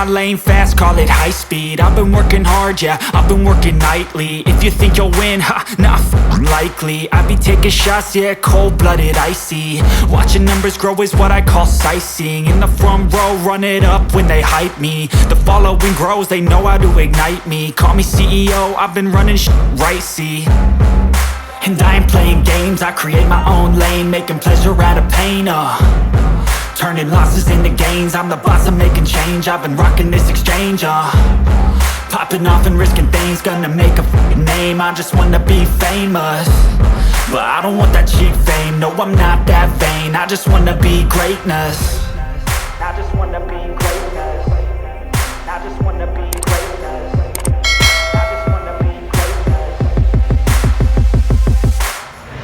lane fast, call it high speed. I've been working hard, yeah, I've been working nightly. If you think you'll win, ha, nah, likely. I be taking shots, yeah, cold-blooded, icy. Watching numbers grow is what I call sightseeing. In the front row, run it up when they hype me. The following grows, they know how to ignite me. Call me CEO, I've been running shit right, see. And I ain't playing games, I create my own lane, making pleasure out of pain, turning losses into gains. I'm the boss, I'm making change. I've been rocking this exchange, popping off and risking things. Gonna make a f***ing name. I just wanna be famous, but I don't want that cheap fame. No, I'm not that vain. I just wanna be greatness. I just wanna be greatness. I just wanna be greatness. I just wanna be greatness.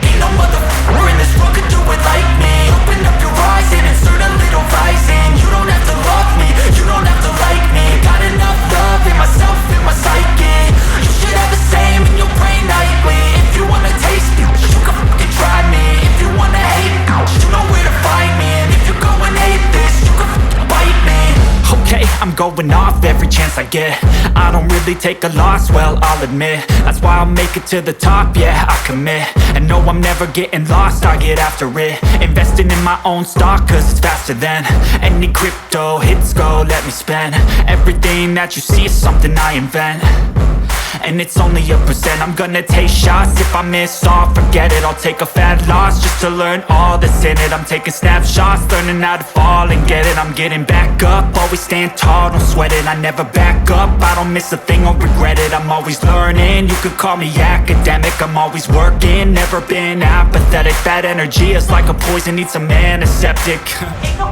Ain't no motherfucker in this world could do it like me. Open up your eyes and insert a little rising. You don't have to love me, you don't have to like me. Got enough love in myself, in my psyche. You should have the same in your brain nightly. If you wanna taste me, you can fucking try me. If you wanna hate me, you know where to find me. And if you go and hate this, you can fucking bite me. Okay, I'm going off every chance I get. I don't really take a loss, well, I'll admit. That's why I'll make it to the top, yeah, I commit. And no, I'm never getting lost, I get after it. Investing in my own stock, cause it's faster than any crypto hits go, let me spend. Everything that you see is something I invent, and it's only a percent. I'm gonna take shots, if I miss all, forget it. I'll take a fat loss just to learn all that's in it. I'm taking snapshots, learning how to fall and get it. I'm getting back up, always stand tall, don't sweat it. I never back up, I don't miss a thing or regret it. I'm always learning, you could call me academic. I'm always working, never been apathetic. That energy is like a poison, needs a antiseptic. Ain't no